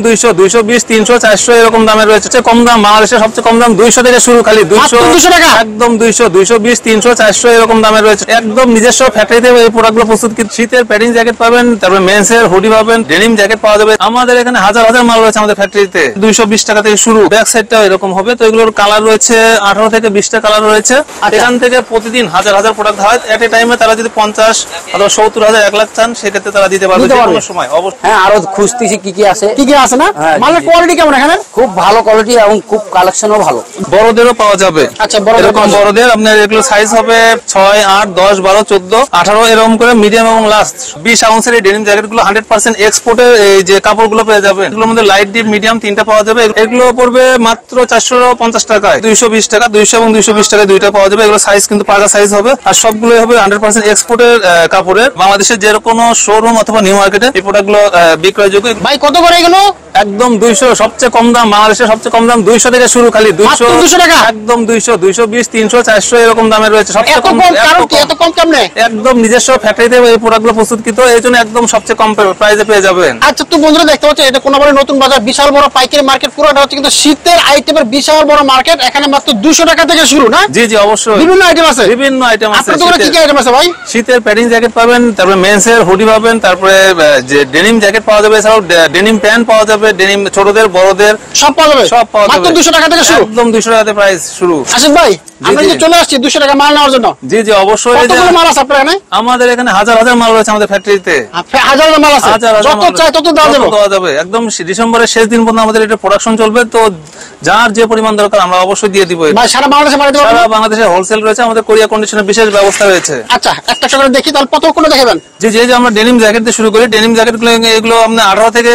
200, 220, 300, 400 এরকম দামের রয়েছে। কম দাম, বাংলাদেশের সবচেয়ে কম দাম 200 থেকে শুরু, খালি 200 টাকা, একদম 200, 220, 300, 400 এরকম দামের রয়েছে। একদম নিজস্ব ফ্যাক্টরিতে এই প্রোডাক্টগুলো প্রস্তুত। শীতের প্যাডিং জ্যাকেট পাবেন, তারপরে মেন্সের হুডি পাবেন, ডেনিম জ্যাকেট পাওয়া যাবে। আমাদের এখানে হাজার হাজার মাল রয়েছে আমাদের ফ্যাক্টরিতে। 220 টাকা থেকে শুরু। ব্যাক সাইডটাও এরকম হবে। তো এগুলোর কালার রয়েছে 18 থেকে 20টা কালার রয়েছে। এখান থেকে প্রতিদিন হাজার হাজার প্রোডাক্ট হয়। এট এ টাইমে তারা যদি 50 অথবা 70,000, 1 লাখ চান, সেক্ষেত্রে তারা দিতে পারবে কোনো সময়। অবশ্যই। হ্যাঁ, আরো খুঁজতেছি কি কি আছে না। মালের কোয়ালিটি কেমন এখানে? খুব ভালো কোয়ালিটি এবং খুব কালেকশনও ভালো। বড়দেরও পাওয়া যাবে। আচ্ছা, বড়দের আপনার এগুলো সাইজ হবে 6, 8, 10, 12, 14, 18 এরকম করে, মিডিয়াম এবং লাস্ট 20 আউন্সের এই ডেনিম জ্যাকেট গুলো 100% এক্সপোর্টের এই যে কাপড়গুলো পেয়ে যাবেন। এগুলোর মধ্যে লাইট, ডিপ, মিডিয়াম তিনটা পাওয়া যাবে। এগুলো পড়বে মাত্র 450 টাকায়। 220 টাকা, 200 এবং 220 টাকায় দুইটা পাওয়া যাবে। এগুলো সাইজ কিন্তু পাকা সাইজ হবে, আর সবগুলোই হবে 100% এক্সপোর্টের কাপড়ের। বাংলাদেশের যে কোনো শোরুম অথবা নিউ মার্কেটে এই প্রোডাক্টগুলো বিক্রয়যোগ্য। ভাই কত করে এগুলো? একদম 200, সবচেয়ে কম দাম, বাংলাদেশের সবচেয়ে কম দাম 200 থেকে শুরু, খালি 200 টাকা, একদম 200, 220, 300, 400 এরকম দামের রয়েছে। সবচেয়ে কম, এত কম কেমনে? একদম নিজস্ব ফ্যাক্টরিতে এই প্রোডাক্টগুলো প্রস্তুতকৃত, এই জন্য একদম সবচেয়ে কম প্রাইসে পেয়ে যাবেন। আচ্ছা, তো বন্ধুরা দেখতে পাচ্ছেন এটা কোনাবাড়ি নতুন বাজার, বিশাল বড় পাইকারি মার্কেট। পুরোটা হচ্ছে কিন্তু শীতের আইটেমের বিশাল বড় মার্কেট। এখানে মাত্র 200 টাকা থেকে শুরু না? জি জি, অবশ্যই। বিভিন্ন আইটেম আছে, বিভিন্ন আইটেম আছে। আপনাদের কি কি আইটেম আছে ভাই? শীতের প্যাডিং জ্যাকেট পাবেন, তারপরে মেন্সের হুডি পাবেন, তারপরে যে ডেনিম জ্যাকেট পাওয়া যাবে, এছাড়াও ডেনিম প্যান্ট পাওয়া যাবে, ডেনিম ছোটদের বড়দের সব পাওয়া যাবে। সব পাওয়া যাবে মাত্র 200 টাকা থেকে শুরু, একদম 200 টাকা থেকে প্রাইস শুরু। আশিক ভাই, আমরা যে চলে আসছি 200 টাকা মাল নেওয়ার জন্য। জি জি, অবশ্যই। কতগুলো মাল আছে আপনার এখানে? আমাদের এখানে হাজার হাজার মাল রয়েছে আমাদের ফ্যাক্টরিতে। হাজার হাজার মাল আছে, যত চাই তত দেওয়া যাবে। একদম ডিসেম্বরের শেষ দিন পর্যন্ত আমাদের এটা প্রোডাকশন চলবে। তো যার যে পরিমাণ দরকার আমরা অবশ্যই দিয়ে দিব। ভাই সারা বাংলাদেশে পাঠাতে পারবেন? সারা বাংলাদেশে হোলসেল রয়েছে, আমাদের কোরিয়া কন্ডিশনের বিশেষ ব্যবস্থা রয়েছে। আচ্ছা, একটা করে দেখি তাহলে কতগুলো দেখাবেন। জি জি, যে আমরা ডেনিম জ্যাকেট দিয়ে শুরু করি। ডেনিম জ্যাকেট গুলো এগুলো আপনার 18 থেকে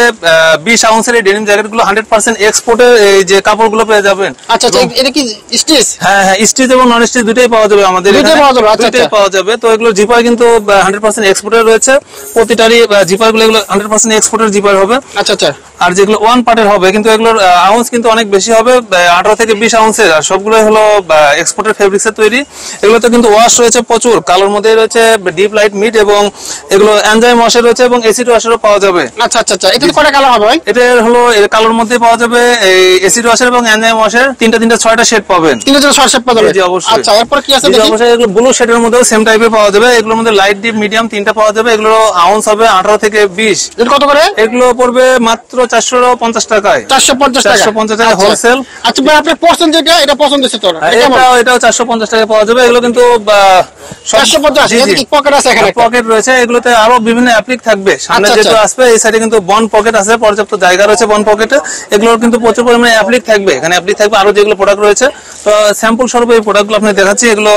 20 আউন্সের এই ডেনিম জ্যাকেট গুলো 100% এক্সপোর্টের এই যে কাপড়গুলো পেয়ে যাবেন। আচ্ছা, এটা কি স্টিচ? হ্যাঁ হ্যাঁ, স্টিচ এবং নন স্টিচ দুটোই পাওয়া যাবে আমাদের এখানে। দুটোই পাওয়া যাবে। তো এগুলো জিপার কিন্তু 100% এক্সপোর্টের রয়েছে। প্রতিটারই জিপার গুলো এগুলো 100% এক্সপোর্টের জিপার হবে। আচ্ছা আচ্ছা। আর যেগুলো ওয়ান পার্টের হবে, কিন্তু এগুলোর আউন্স কিন্তু অনেক বেশি হবে, 18 থেকে 20 আউন্সের। আর সবগুলোই হলো এক্সপোর্টের ফেব্রিক্সের তৈরি। এগুলোতে কিন্তু ওয়াশ রয়েছে প্রচুর, কালোর মধ্যে রয়েছে ডিপ লাইট মিড, এবং এগুলো এনজাইম ওয়াশের রয়েছে এবং এসিড ওয়াশেরও পাওয়া যাবে। আচ্ছা আচ্ছা আচ্ছা, এটা কয়টা কালার হবে ভাই? এটা হলো কালোর মধ্যে পাওয়া যাবে এই এসিড ওয়াশের এবং এনজাইম ওয়াশের তিনটা 6টা শেড পাবেন। 6 শেড পাবেন? জি অবশ্যই। আচ্ছা, এরপর কি আছে দেখি? অবশ্যই এগুলো ব্লু শেডের মধ্যেও সেম টাইপের পাওয়া যাবে। এগুলোর মধ্যে লাইট, ডিপ, মিডিয়াম তিনটা পাওয়া যাবে। এগুলো আউন্স হবে 18 থেকে 20। এটা কত করে? এগুলো পড়বে মাত্র 450 টাকায়। 450 টাকা হোলসেল। আচ্ছা ভাই, আপনার পছন্দ যেটা, এটা পছন্দ হচ্ছে তো? এটাও 450 টাকায় পাওয়া যাবে। এগুলো কিন্তু 450। এর কি পকেট আছে এখানে? পকেট রয়েছে। এগুলোতে আরো বিভিন্ন অ্যাপ্লিক থাকবে। সামনে যেটা আসবে এই সাইডে কিন্তু বন পকেট আছে, পর্যাপ্ত জায়গা রয়েছে বন পকেটে। এগুলোর কিন্তু প্রচুর পরিমাণে অ্যাপ্লিক থাকবে। এখানে অ্যাপ্লিক থাকবে আরো যেগুলো প্রোডাক্ট রয়েছে। তো স্যাম্পল স্বরূপ এই প্রোডাক্টগুলো আপনি দেখাচ্ছি। এগুলো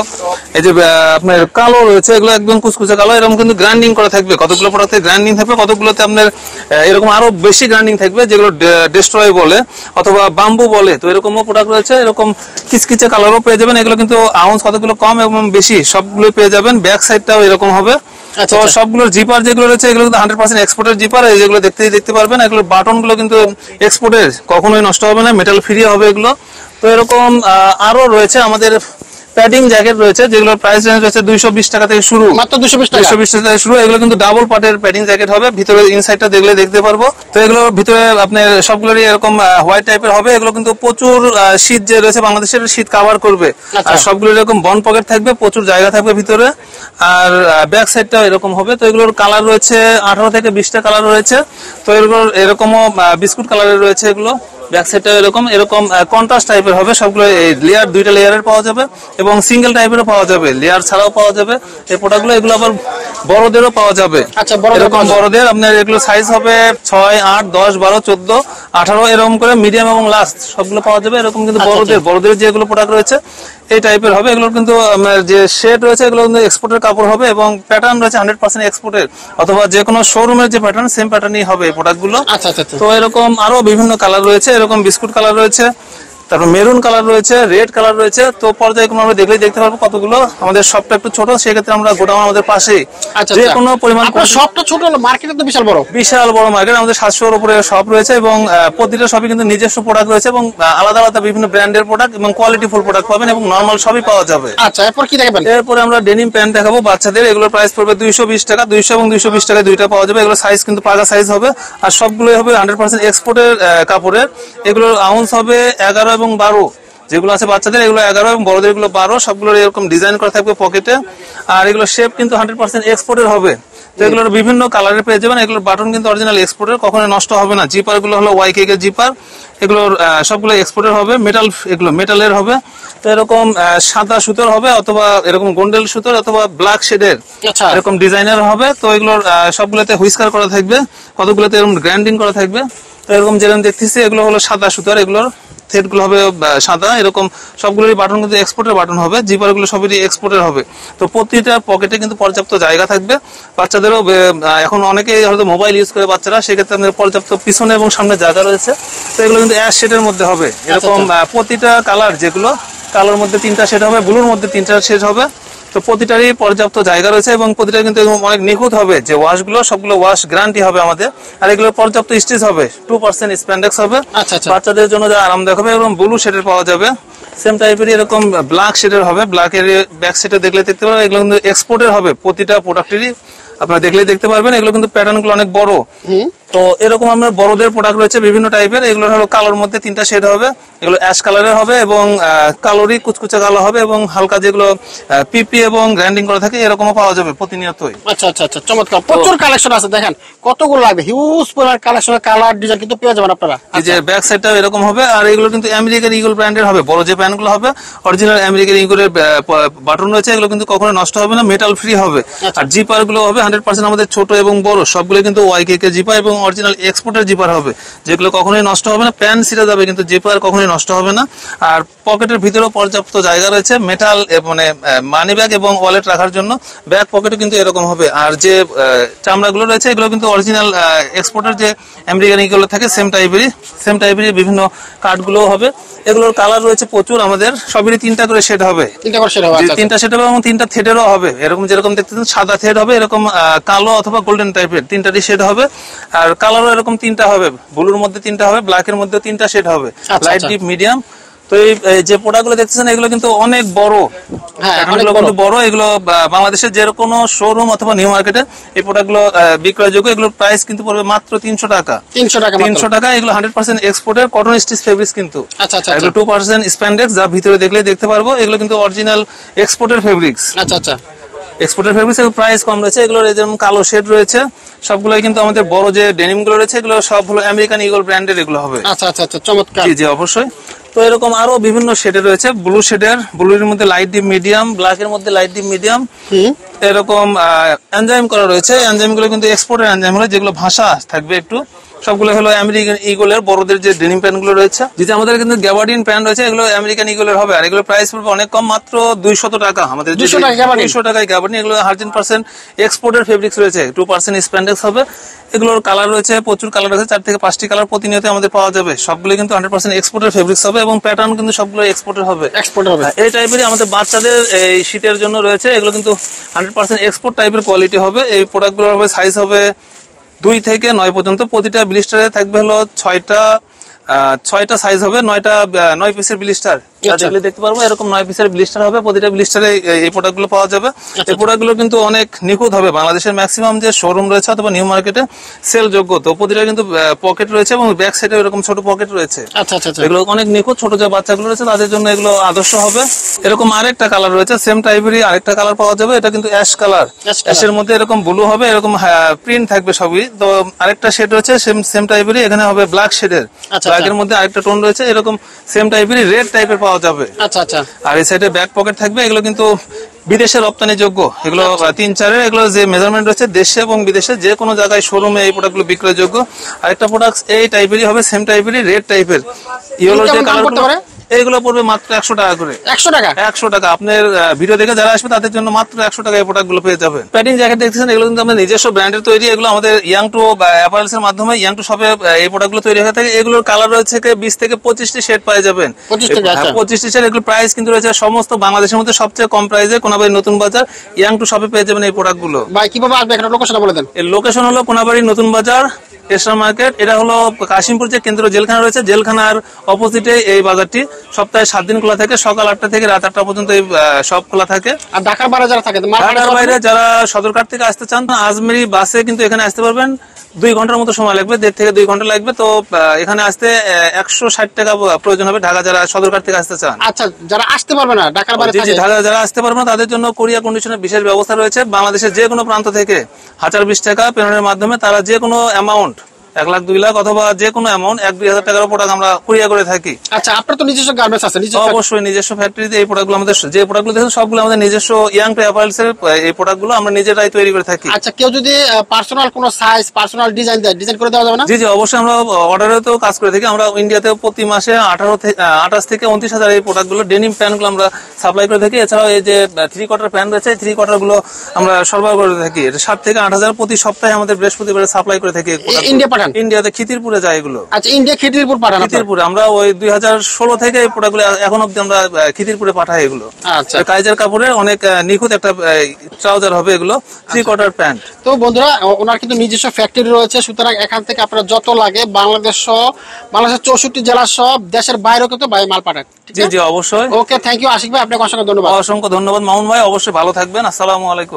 এই যে আপনার কালো রয়েছে, এগুলো একদম কুচকুচে কালো। এরকম কিন্তু গ্রাইন্ডিং করা থাকবে, কতগুলো প্রোডাক্টে গ্রাইন্ডিং থাকবে, কতগুলোতে আপনার এরকম আরো বেশি গ্রাইন্ডিং থাকবে, যেগুলো ডেস্ট্রয় বলে অথবা বাম্বু বলে। তো এরকমও প্রোডাক্ট রয়েছে। এরকম কিচকিচে কালারও পেয়ে যাবেন। এগুলো কিন্তু আউন্স কতগুলো কম এবং বেশি সবগুলো পেয়ে যাবেন। ব্যাক সাইডটাও এরকম হবে। তো সবগুলোর জিপার যেগুলো রয়েছে এগুলো কিন্তু 100% এক্সপোর্টের জিপার। এই যেগুলো দেখতে পারবেন, এগুলোর বাটন গুলো কিন্তু এক্সপোর্টের, কখনোই নষ্ট হবে না, মেটাল ফ্রি হবে এগুলো। তো এরকম আরো রয়েছে আমাদের প্যাডিং জ্যাকেট রয়েছে, যেগুলোর প্রাইস রেঞ্জ রয়েছে 220 টাকা থেকে শুরু। মাত্র 220 টাকা থেকে শুরু। এগুলো কিন্তু ডাবল পার্টের প্যাডিং জ্যাকেট হবে। ভিতরে ইনসাইডটা দেখলে দেখতে পারবো। তো এগুলোর ভিতরে আপনার সবগুলোরই এরকম হোয়াইট টাইপের হবে। এগুলো কিন্তু প্রচুর শীত যে রয়েছে বাংলাদেশের শীত কভার করবে। আর সবগুলো এরকম বন পকেট থাকবে, প্রচুর জায়গা থাকবে ভিতরে। আর ব্যাক সাইডটাও এরকম হবে। তো এগুলোর কালার রয়েছে 18 থেকে 20টা কালার রয়েছে। তো এগুলোর এরকমও বিস্কুট কালারের রয়েছে। এগুলো ব্যাক সাইডটা এরকম কন্ট্রাস্ট টাইপের হবে। সবগুলো লেয়ার, 2টা লেয়ারের পাওয়া যাবে এবং সিঙ্গেল টাইপেরও পাওয়া যাবে, লেয়ার ছাড়াও পাওয়া যাবে এই প্রোডাক্টগুলো। এগুলো আবার বড়দেরও পাওয়া যাবে। আচ্ছা, এরকম বড়দের আপনার এগুলো সাইজ হবে 6, 8, 10, 12, 14, 18 এরকম করে, মিডিয়াম এবং লাস্ট সবগুলো পাওয়া যাবে। এরকম কিন্তু বড়দের যেগুলো প্রোডাক্ট রয়েছে এই টাইপের হবে। এগুলোর কিন্তু যে শেড রয়েছে এগুলো কিন্তু এক্সপোর্টের কাপড় হবে এবং প্যাটার্ন রয়েছে 100% এক্সপোর্টের, অথবা যে কোনো শোরুমের যে প্যাটার্ন সেম প্যাটার্নই হবে এই প্রোডাক্টগুলো। তো এরকম আরো বিভিন্ন কালার রয়েছে। এরকম বিস্কুট কালার রয়েছে, তারপর মেরুন কালার রয়েছে, রেড কালার রয়েছে। তো পর্যায়ক্রমে আমরা দেখলেই দেখতে পারবো কতগুলো। আমাদের শপটা একটু ছোট, সেক্ষেত্রে আমরা গোডাউন আমাদের পাশেই, আচ্ছা, যে আচ্ছা। কোনো পরিমাণ আপনার শপটা ছোট হলো, মার্কেটে তো বিশাল বড়। বিশাল বড় মার্কেট, আমাদের 700-এর উপরে শপ রয়েছে এবং প্রতিটা শপে কিন্তু নিজস্ব প্রোডাক্ট রয়েছে এবং আলাদা আলাদা বিভিন্ন ব্র্যান্ডের প্রোডাক্ট এবং কোয়ালিটি ফুল প্রোডাক্ট পাবেন এবং নরমাল সবই পাওয়া যাবে। আচ্ছা, এরপর কি দেখাবেন? এরপরে আমরা ডেনিম প্যান্ট দেখাবো বাচ্চাদের। এগুলোর প্রাইস পড়বে 220 টাকা। 200 এবং 220 টাকায় দুইটা পাওয়া যাবে। এগুলো সাইজ কিন্তু পাগা সাইজ হবে আর সবগুলোই হবে 100% এক্সপোর্টের কাপড়ের। এগুলোর আউন্স হবে 11 এবং 12, যেগুলো আছে বাচ্চাদের এগুলো 11 এবং বড়দের এগুলো 12। সবগুলোর এরকম ডিজাইন করা থাকবে পকেটে। আর এগুলো শেপ কিন্তু 100% এক্সপোর্টের হবে। তো এগুলোর বিভিন্ন কালারের পেয়ে যাবেন। এগুলোর বাটন কিন্তু অরিজিনাল এক্সপোর্টের, কখনো নষ্ট হবে না। জিপার গুলো হলো ওয়াইকে এর জিপার, এগুলোর সবগুলো এক্সপোর্টের হবে। মেটাল, এগুলো মেটালের হবে। তো এরকম সাদা সুতোর হবে অথবা এরকম গোল্ডেন সুতোর অথবা ব্ল্যাক শেডের আচ্ছা, এরকম ডিজাইনের হবে। তো এগুলোর সবগুলোতে হুইস্কার করা থাকবে, কতগুলোতে এরকম গ্রাইন্ডিং করা থাকবে। তো এরকম যেরকম দেখতেছি এগুলো হলো সাদা সুতোর, এগুলোর থ্রেড গুলো হবে সাদা। এরকম সবগুলোরই বাটন কিন্তু এক্সপোর্টের বাটন হবে। জিপার গুলো সবই এক্সপোর্টের হবে। তো প্রতিটা পকেটে কিন্তু পর্যাপ্ত জায়গা থাকবে। বাচ্চাদেরও এখন অনেকেই হয়তো মোবাইল ইউজ করে বাচ্চারা, সেক্ষেত্রে আমাদের পর্যাপ্ত পিছনে এবং সামনে জায়গা রয়েছে। তো এগুলো কিন্তু অ্যাশ শেডের মধ্যে হবে। এরকম প্রতিটা কালার, যেগুলো কালার মধ্যে 3টা শেড হবে, ব্লুর মধ্যে 3টা শেড হবে। তো প্রতিটারই পর্যাপ্ত জায়গা রয়েছে এবং প্রতিটা কিন্তু অনেক নিখুঁত হবে। যে ওয়াশ গুলো সবগুলো ওয়াশ গ্যারান্টি হবে আমাদের। আর এগুলো পর্যাপ্ত স্টিচ হবে, 2% স্প্যান্ডেক্স হবে। আচ্ছা, আচ্ছা। বাচ্চাদের জন্য যা আরামদায়ক হবে। এরকম ব্লু শেডের পাওয়া যাবে, সেম টাইপেরই এরকম ব্ল্যাক শেডের হবে। ব্ল্যাক এর ব্যাক সাইডে দেখলে দেখতে পারবেন এগুলো কিন্তু এক্সপোর্টের হবে। প্রতিটা প্রোডাক্টেরই আপনারা দেখলেই দেখতে পারবেন এগুলো কিন্তু প্যাটার্ন গুলো অনেক বড়। তো এরকম আমরা বড়দের প্রোডাক্ট রয়েছে বিভিন্ন টাইপের। এগুলো হলো কালোর মধ্যে 3টা শেড হবে। এগুলো অ্যাশ কালারের হবে এবং কালোরই কুচকুচে কালো হবে এবং হালকা যেগুলো পিপি এবং গ্রাইন্ডিং করা থাকে এরকমও পাওয়া যাবে প্রতিনিয়তই। আচ্ছা, আচ্ছা, আচ্ছা, চমৎকার। প্রচুর কালেকশন আছে, দেখেন কতগুলো লাগবে। হিউজ পরিমাণ কালেকশন, কালার ডিজাইন কিন্তু পেয়ে যাবেন আপনারা। এই যে ব্যাক সাইডটাও এরকম হবে। আর এগুলো কিন্তু আমেরিকান ইগল ব্র্যান্ডের হবে। বড় যে প্যান্ট গুলো হবে অরিজিনাল আমেরিকান ইগলের বাটন রয়েছে। এগুলো কিন্তু কখনো নষ্ট হবে না, মেটাল ফ্রি হবে। আর জিপার গুলো হবে 100% আমাদের ছোট এবং বড় সবগুলো কিন্তু ওয়াইকে কে জিপার এবং অরিজিনাল এক্সপোর্টের জিপার হবে, যেগুলো কখনোই নষ্ট হবে না। প্যান্ট ছিঁড়ে যাবে কিন্তু জিপার কখনোই নষ্ট হবে না। আর পকেটের ভিতরেও পর্যাপ্ত জায়গা রয়েছে মেটাল, মানে মানি ব্যাগ এবং ওয়ালেট রাখার জন্য। ব্যাক পকেটও কিন্তু এরকম হবে। আর যে চামড়াগুলো রয়েছে এগুলো কিন্তু অরিজিনাল এক্সপোর্টের যে আমেরিকান ইগুলো থাকে সেম টাইপেরই বিভিন্ন কার্ডগুলো হবে। এগুলোর কালার রয়েছে প্রচুর, আমাদের সবেরই 3টা করে শেড হবে। 3টা করে শেড হবে, আচ্ছা, 3টা শেড হবে এবং 3টা থ্রেডেরও হবে। এরকম যেরকম দেখতেছেন সাদা থ্রেড হবে, এরকম কালো অথবা গোল্ডেন টাইপের 3টারই শেড হবে। আর কালারও এরকম 3টা হবে, ব্লুর মধ্যে 3টা হবে, ব্ল্যাকের মধ্যে 3টা শেড হবে, লাইট ডিপ মিডিয়াম। তো এই যে প্রোডাক্টগুলো দেখতেছেন এগুলো কিন্তু অনেক বড়, কিন্তু বড়। এগুলো বাংলাদেশের যে কোনো শোরুম অথবা নিউ মার্কেটে এই প্রোডাক্টগুলো বিক্রয়যোগ্য। এগুলোর প্রাইস কিন্তু পড়বে মাত্র 300 টাকা। 300 টাকা। এগুলো 100% এক্সপোর্টের কটন স্টিচ ফেব্রিক্স কিন্তু। আচ্ছা, আচ্ছা, এগুলো 2% স্প্যান্ডেক্স, যা ভিতরে দেখলেই দেখতে পারবো। এগুলো কিন্তু অরিজিনাল এক্সপোর্টের ফেব্রিক্স। আচ্ছা, আচ্ছা, এক্সপোর্টের ফেব্রিক্স এর প্রাইস কম রয়েছে। এগুলোর যেমন কালো শেড রয়েছে সবগুলোই কিন্তু আমাদের বড় যে ডেনিম গুলো রয়েছে এগুলো সব হলো আমেরিকান ইগল ব্র্যান্ডের এগুলো হবে। আচ্ছা, আচ্ছা, আচ্ছা, চমৎকার। জি জি অবশ্যই। তো এরকম আরো বিভিন্ন শেডের রয়েছে। ব্লু শেডের, ব্লুর মধ্যে লাইট ডিপ মিডিয়াম, ব্ল্যাক এর মধ্যে লাইট ডিপ মিডিয়াম, এরকম এনজাইম করা রয়েছে। এনজাইম গুলো কিন্তু এক্সপোর্টের এনজাইম হলো, যেগুলো ভাষা থাকবে একটু। সবগুলো হলো আমেরিকান ইগলের বড়দের যে ডেনিম প্যান্ট গুলো রয়েছে। যেটা আমাদের কিন্তু গ্যাবার্ডিন প্যান্ট রয়েছে এগুলো আমেরিকান ইগলের হবে। আর এগুলো প্রাইস পড়বে অনেক কম, মাত্র 200 টাকা। আমাদের 200 টাকায় গ্যাবার্ডিন। এগুলো 100% এক্সপোর্টের ফেব্রিক্স রয়েছে, 2% স্প্যান্ডেক্স হবে। এগুলোর কালার রয়েছে প্রচুর কালার আছে, 4 থেকে 5টি কালার প্রতিনিয়ত আমাদের পাওয়া যাবে। সবগুলো কিন্তু 100% এক্সপোর্টের ফেব্রিক্স হবে এবং প্যাটার্ন কিন্তু সবগুলো এক্সপোর্টের হবে। এই টাইপেরই আমাদের বাচ্চাদের এই শীতের জন্য রয়েছে। এগুলো কিন্তু 100% এক্সপোর্ট টাইপের কোয়ালিটি হবে। এই প্রোডাক্টগুলো হবে সাইজ হবে 2 থেকে 9 পর্যন্ত। প্রতিটা ব্লিস্টারে থাকবে হলো 6টা সাইজ হবে, 9 পিসের ব্লিস্টার। দেখলে দেখতে পারবো এরকম 9 পিসের ব্লিস্টার হবে। প্রতিটা ব্লিস্টারে এই প্রোডাক্টগুলো পাওয়া যাবে। এই প্রোডাক্টগুলো কিন্তু অনেক নিখুঁত হবে। বাংলাদেশের ম্যাক্সিমাম যে শোরুম রয়েছে অথবা নিউ মার্কেটে সেল যোগ্য। তো প্রতিটা কিন্তু পকেট রয়েছে এবং ব্যাক সাইডে এরকম ছোট পকেট রয়েছে। আচ্ছা, আচ্ছা, এগুলো অনেক নিখুঁত। ছোট যে বাচ্চাগুলো রয়েছে তাদের জন্য এগুলো আদর্শ হবে। এরকম আরেকটা কালার রয়েছে, সেম টাইপেরই আরেকটা কালার পাওয়া যাবে। এটা কিন্তু অ্যাশ কালার। অ্যাশের মধ্যে এরকম ব্লু হবে, এরকম প্রিন্ট থাকবে সবই। তো আরেকটা শেড রয়েছে সেম টাইপেরই, এখানে হবে ব্ল্যাক শেডের। ব্ল্যাকের মধ্যে আরেকটা টোন রয়েছে, এরকম সেম টাইপেরই রেড টাইপের পাওয়া যাবে। আচ্ছা, আচ্ছা। আর এই সাইডে ব্যাক পকেট থাকবে। এগুলো কিন্তু বিদেশে রপ্তানি যোগ্য। এগুলো 3-4 এগুলো যে মেজারমেন্ট রয়েছে দেশে এবং বিদেশে যে কোনো জায়গায় শোরুমে এই প্রোডাক্টগুলো বিক্রয় যোগ্য। আরেকটা প্রোডাক্ট এই টাইপেরই হবে, সেম টাইপেরই রেড টাইপের। ইয়েলো যে কালার, এইগুলো পড়বে মাত্র 100 টাকা করে। 100 টাকা? 100 টাকা। আপনার ভিডিও দেখে যারা আসবে তাদের জন্য মাত্র 100 টাকা এই প্রোডাক্ট গুলো পেয়ে যাবেন। প্যাডিং জ্যাকেট দেখতেছেন, এগুলো কিন্তু আমাদের নিজস্ব ব্র্যান্ডের তৈরি। এগুলো আমাদের ইয়াং টু অ্যাপারেলস এর মাধ্যমে ইয়াং টু শপে এই প্রোডাক্ট গুলো তৈরি হয়ে থাকে। এগুলোর কালার রয়েছে 20 থেকে 25টি শেড পেয়ে যাবেন। 25টি শেড। এগুলো প্রাইস কিন্তু রয়েছে সমস্ত বাংলাদেশের মধ্যে সবচেয়ে কম প্রাইসে কোনাবাড়ি নতুন বাজার ইয়াং টু শপে পেয়ে যাবেন এই প্রোডাক্ট গুলো। ভাই কিভাবে আসবে এখানে লোকেশনটা বলে দেন। এর লোকেশন হলো কোনাবাড়ি নতুন বাজার এশিয়া মার্কেট। এটা হলো কাশিমপুর যে কেন্দ্র জেলখানা রয়েছে, জেলখানার অপোজিটে এই বাজারটি। সপ্তাহে 7 দিন খোলা থাকে, সকাল 8টা থেকে রাত 8টা পর্যন্ত এই সব খোলা থাকে। আর ঢাকার বাইরে যারা থাকে, ঢাকার বাইরে যারা সদরঘাট থেকে আসতে চান আজমেরি বাসে কিন্তু এখানে আসতে পারবেন। 2 ঘন্টার মতো সময় লাগবে, 1.5 থেকে 2 ঘন্টা লাগবে। তো এখানে আসতে 160 টাকা প্রয়োজন হবে ঢাকা যারা সদরঘাট থেকে আসতে চান। আচ্ছা, যারা আসতে পারবে না ঢাকার বাইরে থাকে, ঢাকা যারা আসতে পারবে না তাদের জন্য কোরিয়া কন্ডিশনের বিশেষ ব্যবস্থা রয়েছে। বাংলাদেশের যে কোনো প্রান্ত থেকে 1020 টাকা পেমেন্টের মাধ্যমে তারা যে কোনো অ্যামাউন্ট 1 লাখ 2 লাখ অথবা যে কোনো অ্যামাউন্ট 1-2 হাজার টাকার প্রোডাক্ট আমরা কুরিয়ার করে থাকি। আচ্ছা, আপনার তো নিজস্ব গার্মেন্টস আছে? অবশ্যই নিজস্ব ফ্যাক্টরিতে এই প্রোডাক্টগুলো আমাদের, যে প্রোডাক্টগুলো দেখেন সবগুলো আমাদের নিজস্ব ইয়াং টু অ্যাপারেলস এর এই প্রোডাক্টগুলো আমরা নিজেরাই তৈরি করে থাকি। আচ্ছা, কেউ যদি পার্সোনাল কোনো সাইজ, পার্সোনাল ডিজাইন দেয়, ডিজাইন করে দেওয়া যাবে না? জি জি, অবশ্যই আমরা অর্ডারেও কাজ করে থাকি। আমরা ইন্ডিয়াতে প্রতি মাসে 28 থেকে 29 হাজার এই প্রোডাক্টগুলো ডেনিম প্যান্টগুলো আমরা সাপ্লাই করে থাকি। এছাড়াও এই যে 3 কোয়ার্টার প্যান্ট রয়েছে, 3 কোয়ার্টার গুলো আমরা সরবরাহ করে থাকি। 7 থেকে 8 হাজার প্রতি সপ্তাহে আমাদের বৃহস্পতিবারে সাপ্লাই করে থাকি। ইন্ডিয়া পাঠান? ইন্ডিয়াতে খিদিরপুরে যায় এগুলো। আচ্ছা, ইন্ডিয়া খিদিরপুর পাঠান? খিদিরপুরে আমরা ওই 2016 থেকে এই প্রোডাক্টগুলো এখন অবধি আমরা খিদিরপুরে পাঠাই এগুলো। আচ্ছা, কাইজার কাপড়ের অনেক নিখুঁত একটা ট্রাউজার হবে এগুলো, 3 কোয়ার্টার প্যান্ট। তো বন্ধুরা, ওনার কিন্তু নিজস্ব ফ্যাক্টরি রয়েছে, সুতরাং এখান থেকে আপনারা যত লাগে বাংলাদেশ সহ, বাংলাদেশের 64 জেলা সহ দেশের বাইরেও কিন্তু ভাই মাল পাঠান। জি জি, অবশ্যই। ওকে, থ্যাংক ইউ আশিক ভাই, আপনাকে অসংখ্য ধন্যবাদ। অসংখ্য ধন্যবাদ মামুন ভাই, অবশ্যই ভালো থাকবেন। আসসালামু আলাইকুম।